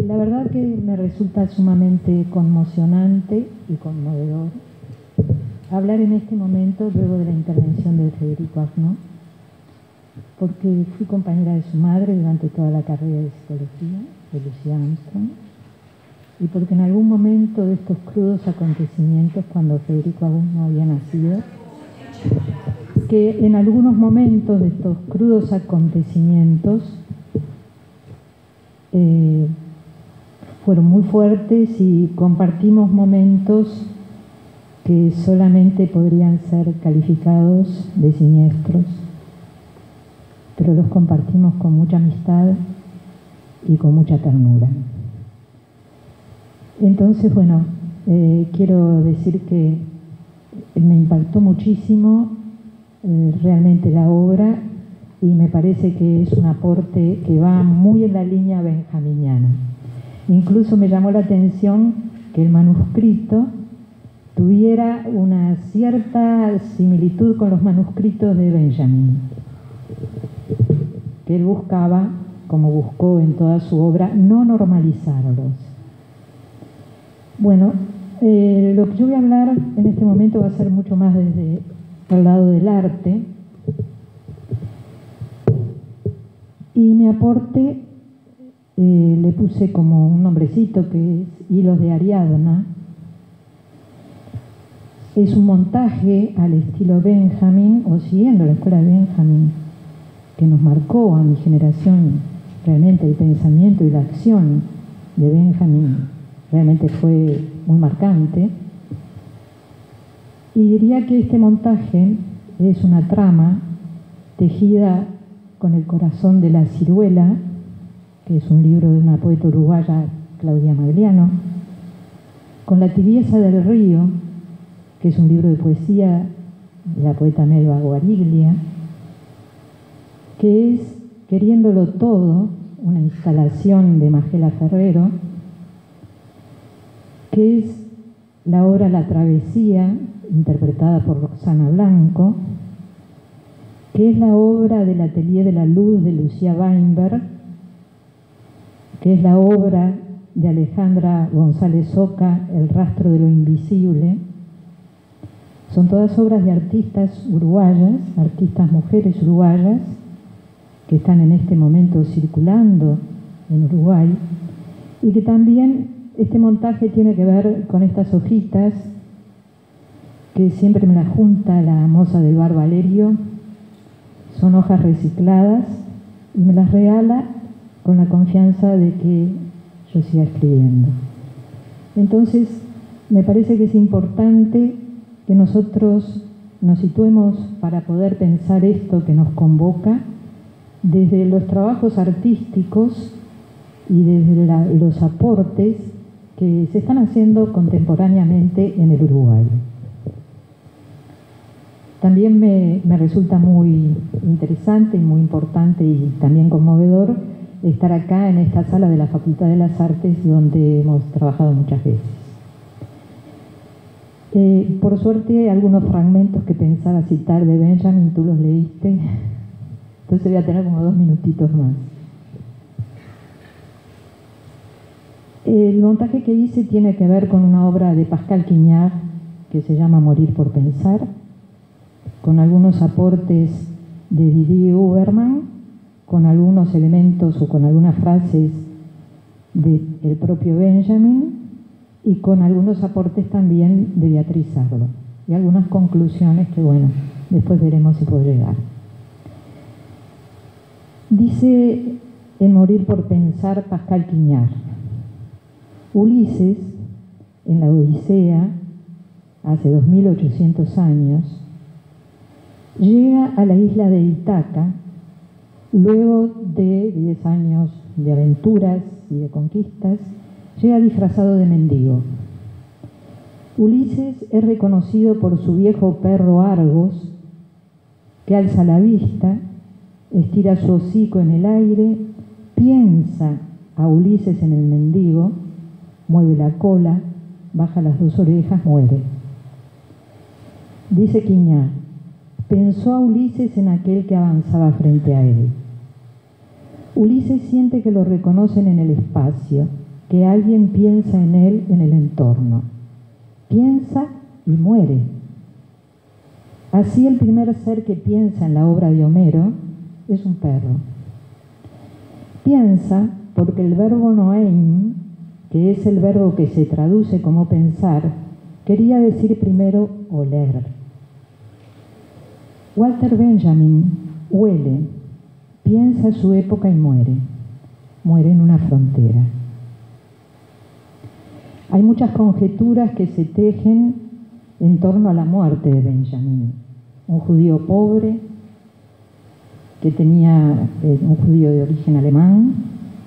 La verdad que me resulta sumamente conmocionante y conmovedor hablar en este momento luego de la intervención de Federico Arnault, porque fui compañera de su madre durante toda la carrera de psicología de Lucía Armstrong, y porque en algún momento de estos crudos acontecimientos, cuando Federico aún no había nacido, que en algunos momentos de estos crudos acontecimientos fueron muy fuertes y compartimos momentos que solamente podrían ser calificados de siniestros, pero los compartimos con mucha amistad y con mucha ternura. Entonces, bueno, quiero decir que me impactó muchísimo realmente la obra, y me parece que es un aporte que va muy en la línea benjaminiana. Incluso me llamó la atención que el manuscrito tuviera una cierta similitud con los manuscritos de Benjamin, que él buscaba, como buscó en toda su obra, no normalizarlos. Bueno, lo que yo voy a hablar en este momento va a ser mucho más desde el lado del arte, y mi aporte le puse como un nombrecito que es Hilos de Ariadna. Es un montaje al estilo Benjamin, o siguiendo la escuela de Benjamin, que nos marcó a mi generación. Realmente el pensamiento y la acción de Benjamin realmente fue muy marcante. Y diría que este montaje es una trama tejida con el corazón de la ciruela, que es un libro de una poeta uruguaya, Claudia Magliano, con la tibieza del río, que es un libro de poesía de la poeta Melba Guariglia, que es Queriéndolo Todo, una instalación de Magela Ferrero, que es la obra La Travesía, interpretada por Roxana Blanco, que es la obra del Atelier de la Luz de Lucía Weinberg, que es la obra de Alejandra González Oca, El Rastro de lo Invisible. Son todas obras de artistas uruguayas, artistas mujeres uruguayas, que están en este momento circulando en Uruguay, y que también este montaje tiene que ver con estas hojitas que siempre me las junta la moza del bar Valerio. Son hojas recicladas y me las regala con la confianza de que yo siga escribiendo. Entonces, me parece que es importante que nosotros nos situemos para poder pensar esto que nos convoca desde los trabajos artísticos y desde los aportes que se están haciendo contemporáneamente en el Uruguay. También me resulta muy interesante y muy importante y también conmovedor estar acá en esta sala de la Facultad de las Artes, donde hemos trabajado muchas veces. Por suerte, algunos fragmentos que pensaba citar de Benjamin, tú los leíste, entonces voy a tener como 2 minutitos más. El montaje que hice tiene que ver con una obra de Pascal Quignard que se llama Morir por pensar, con algunos aportes de Didier Huberman, con algunos elementos o con algunas frases del propio Benjamin y con algunos aportes también de Beatriz Sardo y algunas conclusiones que, bueno, después veremos si puedo llegar. Dice en Morir por pensar Pascal Quignard: Ulises, en la Odisea, hace 2800 años, llega a la isla de Ítaca luego de 10 años de aventuras y de conquistas. Llega disfrazado de mendigo. Ulises es reconocido por su viejo perro Argos, que alza la vista, estira su hocico en el aire, piensa a Ulises en el mendigo, mueve la cola, baja las 2 orejas, muere. Dice Quignard: pensó a Ulises en aquel que avanzaba frente a él. Ulises siente que lo reconocen en el espacio, que alguien piensa en él en el entorno. Piensa y muere. Así el primer ser que piensa en la obra de Homero es un perro. Piensa porque el verbo noein, que es el verbo que se traduce como pensar, quería decir primero oler. Walter Benjamin huele, piensa su época y muere. Muere en una frontera. Hay muchas conjeturas que se tejen en torno a la muerte de Benjamin, un judío pobre, que tenía un judío de origen alemán,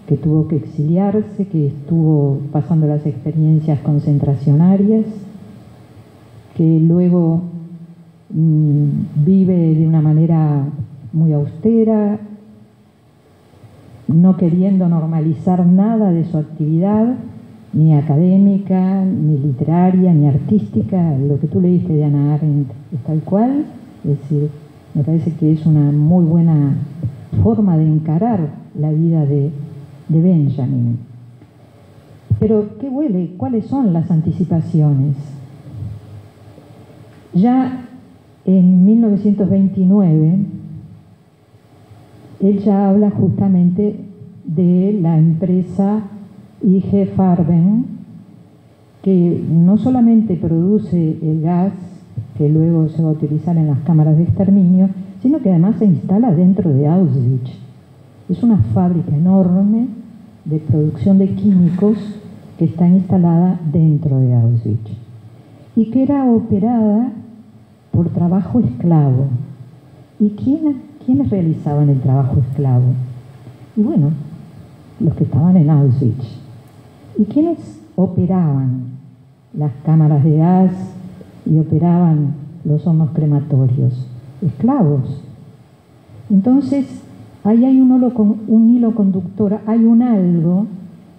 que tuvo que exiliarse, que estuvo pasando las experiencias concentracionarias, que luego vive de una manera muy austera, no queriendo normalizar nada de su actividad, ni académica, ni literaria, ni artística. Lo que tú leíste de Hannah Arendt es tal cual. Es decir, me parece que es una muy buena forma de encarar la vida de Benjamin. Pero, ¿qué huele? ¿Cuáles son las anticipaciones? Ya en 1929, él ya habla justamente de la empresa IG Farben, que no solamente produce el gas que luego se va a utilizar en las cámaras de exterminio, sino que además se instala dentro de Auschwitz. Es una fábrica enorme de producción de químicos que está instalada dentro de Auschwitz y que era operada por trabajo esclavo. ¿Y quiénes realizaban el trabajo esclavo? Y bueno, los que estaban en Auschwitz. ¿Y quiénes operaban las cámaras de gas y operaban los hornos crematorios? Esclavos. Entonces, ahí hay un hilo conductor, hay un algo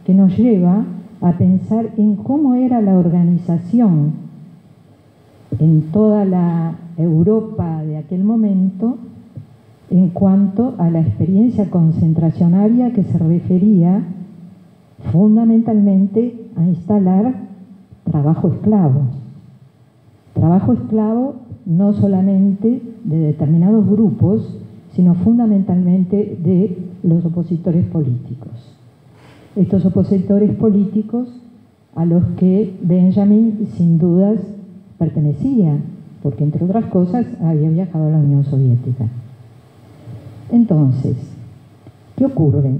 que nos lleva a pensar en cómo era la organización en toda la Europa de aquel momento en cuanto a la experiencia concentracionaria que se refería fundamentalmente a instalar trabajo esclavo. Trabajo esclavo no solamente de determinados grupos, sino fundamentalmente de los opositores políticos. Estos opositores políticos a los que Benjamin sin dudas pertenecía, porque entre otras cosas había viajado a la Unión Soviética. Entonces, ¿qué ocurre?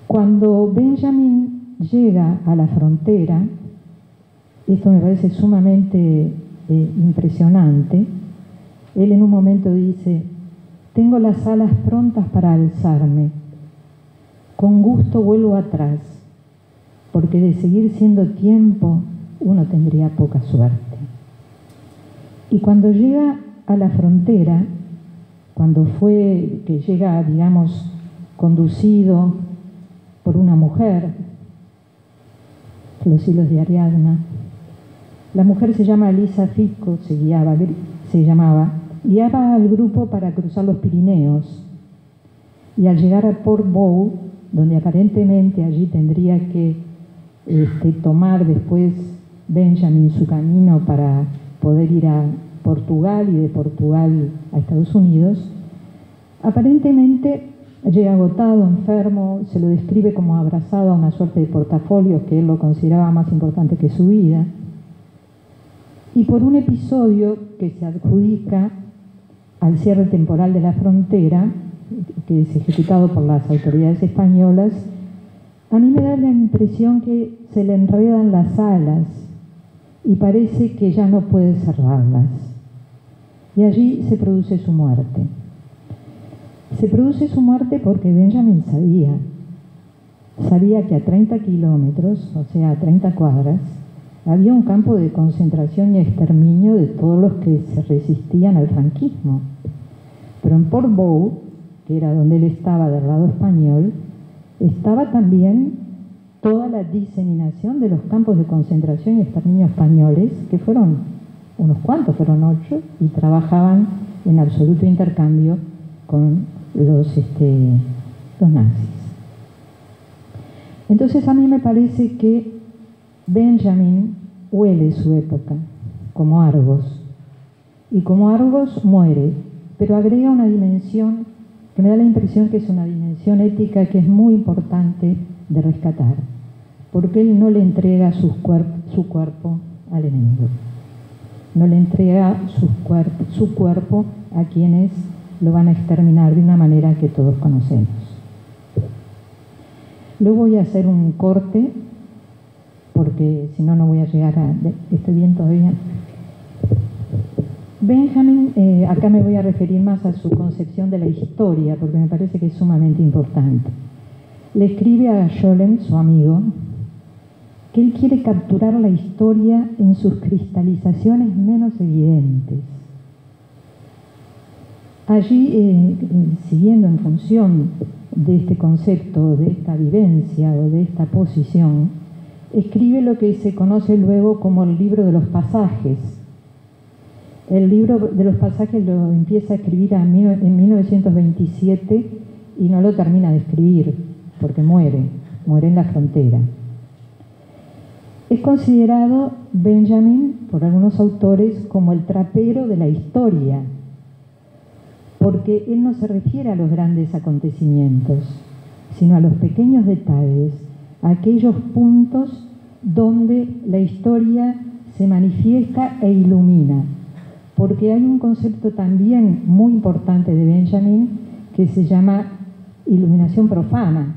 Cuando Benjamin llega a la frontera, esto me parece sumamente impresionante, él en un momento dice: tengo las alas prontas para alzarme, con gusto vuelvo atrás, porque de seguir siendo tiempo uno tendría poca suerte. Y cuando llega a la frontera, cuando fue que llega, digamos, conducido por una mujer, los hilos de Ariadna, la mujer se llama Lisa Fico, guiaba al grupo para cruzar los Pirineos, y al llegar a Port Bou, donde aparentemente allí tendría que tomar después Benjamin su camino para poder ir a Portugal y de Portugal a Estados Unidos, aparentemente llega agotado, enfermo, se lo describe como abrazado a una suerte de portafolios que él lo consideraba más importante que su vida, y por un episodio que se adjudica al cierre temporal de la frontera, que es ejecutado por las autoridades españolas, a mí me da la impresión que se le enredan las alas y parece que ya no puede cerrarlas. Y allí se produce su muerte. Se produce su muerte porque Benjamin sabía que a 30 kilómetros, o sea, a 30 cuadras, había un campo de concentración y exterminio de todos los que se resistían al franquismo. Pero en Port Bou, que era donde él estaba del lado español, estaba también toda la diseminación de los campos de concentración y exterminio españoles, que fueron unos cuantos, fueron 8, y trabajaban en absoluto intercambio con los nazis. Entonces a mí me parece que Benjamin huele su época, como Argos, y como Argos muere, pero agrega una dimensión que me da la impresión que es una dimensión ética que es muy importante de rescatar, porque él no le entrega su cuerpo al enemigo, no le entrega su cuerpo a quienes lo van a exterminar de una manera que todos conocemos. Luego voy a hacer un corte, porque si no, no voy a llegar a... ¿Estoy bien todavía? Benjamin, acá me voy a referir más a su concepción de la historia, porque me parece que es sumamente importante. Le escribe a Scholem, su amigo, que él quiere capturar la historia en sus cristalizaciones menos evidentes. Allí, siguiendo en función de este concepto, de esta vivencia o de esta posición, escribe lo que se conoce luego como el libro de los pasajes. El libro de los pasajes lo empieza a escribir en 1927 y no lo termina de escribir porque muere en la frontera. Es considerado Benjamin por algunos autores como el trapero de la historia, porque él no se refiere a los grandes acontecimientos, sino a los pequeños detalles, a aquellos puntos donde la historia se manifiesta e ilumina, porque hay un concepto también muy importante de Benjamin que se llama iluminación profana.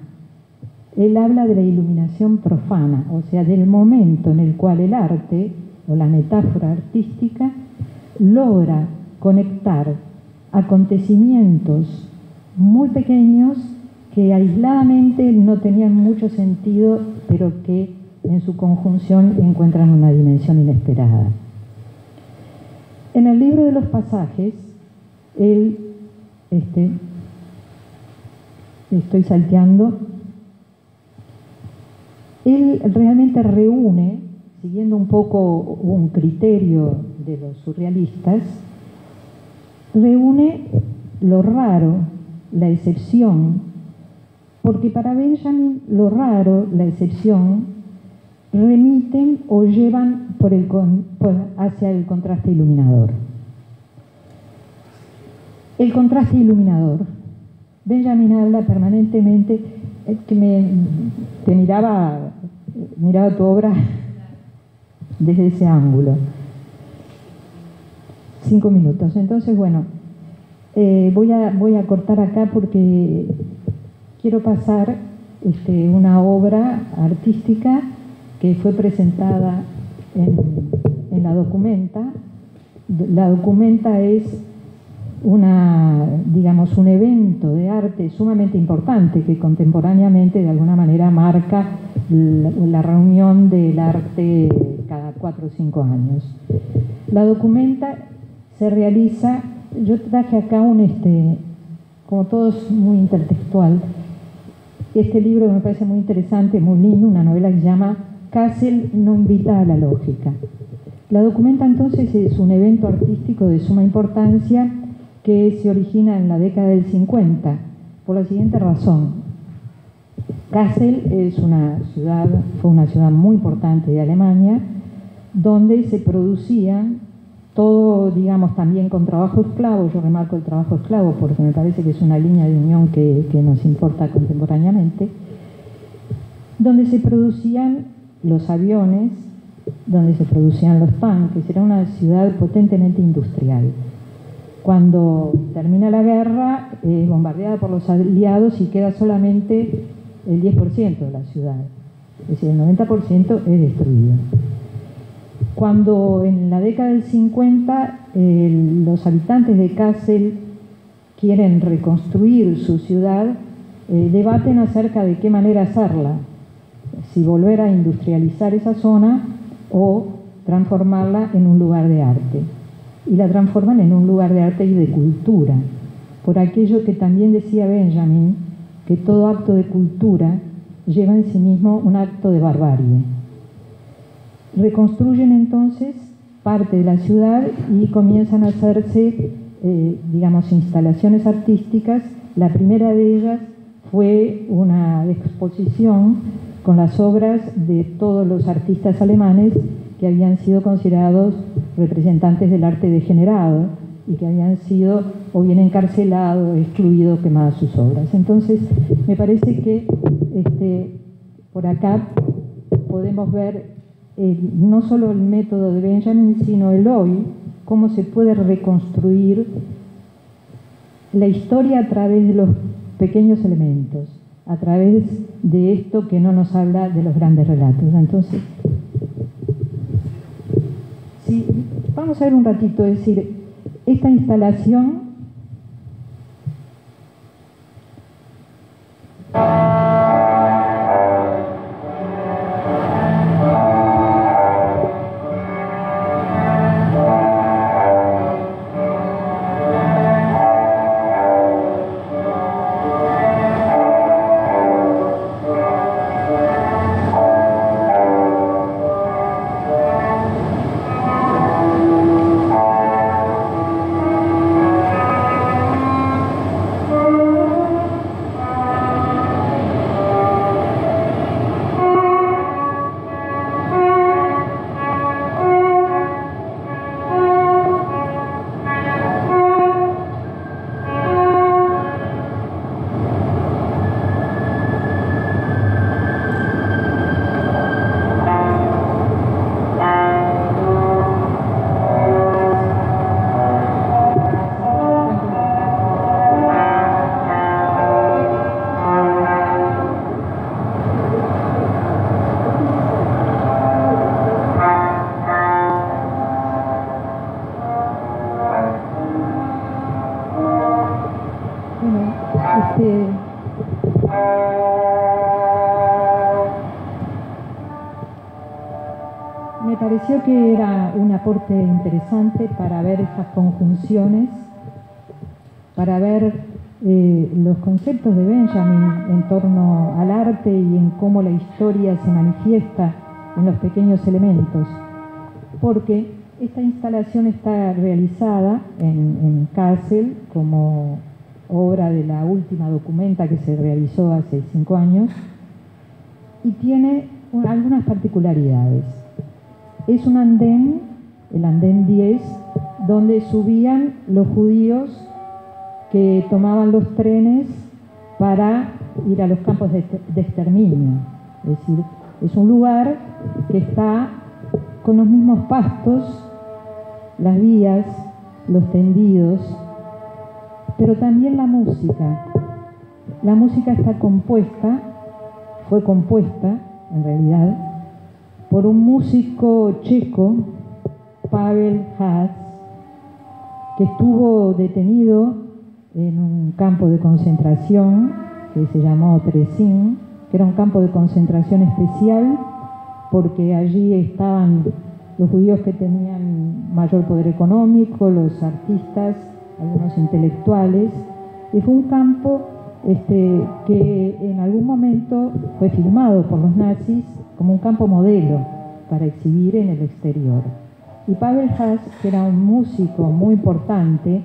Él habla de la iluminación profana, o sea, del momento en el cual el arte o la metáfora artística logra conectar acontecimientos muy pequeños que aisladamente no tenían mucho sentido, pero que en su conjunción encuentran una dimensión inesperada. En el libro de los pasajes, él, estoy salteando, él realmente reúne, siguiendo un poco un criterio de los surrealistas, reúne lo raro, la excepción, porque para Benjamin lo raro, la excepción, remiten o llevan hacia el contraste iluminador. El contraste iluminador. Benjamin habla permanentemente, te miraba tu obra desde ese ángulo. 5 minutos. Entonces, bueno, voy a cortar acá porque quiero pasar una obra artística que fue presentada en la Documenta. La Documenta es un evento de arte sumamente importante que contemporáneamente de alguna manera marca la reunión del arte cada 4 o 5 años. La Documenta se realiza, yo traje acá como todo es muy intertextual, este libro me parece muy interesante, muy lindo, una novela que se llama Cassel no invita a la lógica. La Documenta entonces es un evento artístico de suma importancia que se origina en la década del 50, por la siguiente razón. Kassel fue una ciudad muy importante de Alemania, donde se producían todo, digamos, también con trabajo esclavo. Yo remarco el trabajo esclavo porque me parece que es una línea de unión que nos importa contemporáneamente, donde se producían los aviones, donde se producían los tanques. Era una ciudad potentemente industrial. Cuando termina la guerra, es bombardeada por los aliados y queda solamente el 10% de la ciudad. Es decir, el 90% es destruido. Cuando en la década del 50 los habitantes de Kassel quieren reconstruir su ciudad, debaten acerca de qué manera hacerla, si volver a industrializar esa zona o transformarla en un lugar de arte. Y la transforman en un lugar de arte y de cultura, por aquello que también decía Benjamin, que todo acto de cultura lleva en sí mismo un acto de barbarie. Reconstruyen entonces parte de la ciudad y comienzan a hacerse, instalaciones artísticas. La primera de ellas fue una exposición con las obras de todos los artistas alemanes que habían sido considerados representantes del arte degenerado y que habían sido o bien encarcelados, excluidos, quemadas sus obras. Entonces, me parece que por acá podemos ver no solo el método de Benjamin, sino el hoy, cómo se puede reconstruir la historia a través de los pequeños elementos, a través de esto que no nos habla de los grandes relatos. Entonces, sí, vamos a ver un ratito, es decir, esta instalación me pareció que era un aporte interesante para ver esas conjunciones, para ver los conceptos de Benjamin en torno al arte y en cómo la historia se manifiesta en los pequeños elementos, porque esta instalación está realizada en Kassel como obra de la última documenta que se realizó hace 5 años y tiene algunas particularidades. Es un andén, el andén 10, donde subían los judíos que tomaban los trenes para ir a los campos de exterminio. Es decir, es un lugar que está con los mismos pastos, las vías, los tendidos, pero también la música. La música está compuesta, fue compuesta, en realidad, por un músico checo, Pavel Haas, que estuvo detenido en un campo de concentración que se llamó Terezín, que era un campo de concentración especial porque allí estaban los judíos que tenían mayor poder económico, los artistas, algunos intelectuales, y fue un campo que en algún momento fue filmado por los nazis como un campo modelo para exhibir en el exterior. Y Pavel Haas, que era un músico muy importante,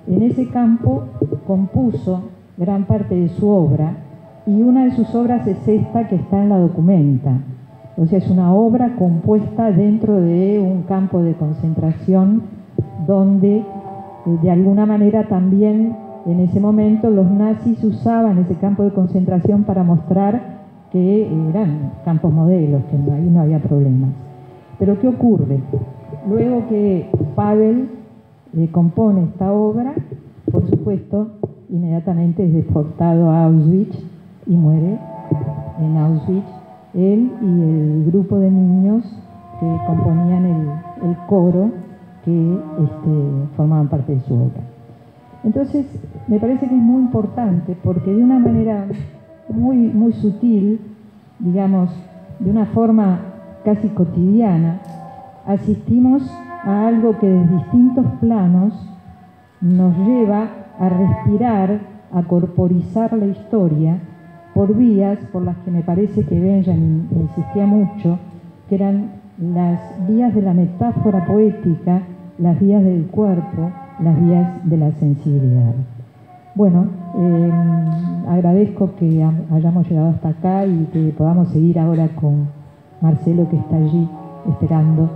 en ese campo compuso gran parte de su obra, y una de sus obras es esta que está en la documenta. O sea, es una obra compuesta dentro de un campo de concentración donde de alguna manera también en ese momento los nazis usaban ese campo de concentración para mostrar que eran campos modelos, que ahí no había problemas. Pero ¿qué ocurre? Luego que Pavel compone esta obra, por supuesto, inmediatamente es deportado a Auschwitz y muere en Auschwitz, él y el grupo de niños que componían el coro que formaban parte de su obra. Entonces, me parece que es muy importante porque de una manera muy sutil, digamos, de una forma casi cotidiana, asistimos a algo que de distintos planos nos lleva a respirar, a corporizar la historia por vías por las que me parece que Benjamin insistía mucho, que eran las vías de la metáfora poética, las vías del cuerpo, las vías de la sensibilidad. Bueno, agradezco que hayamos llegado hasta acá y que podamos seguir ahora con Marcelo, que está allí esperando.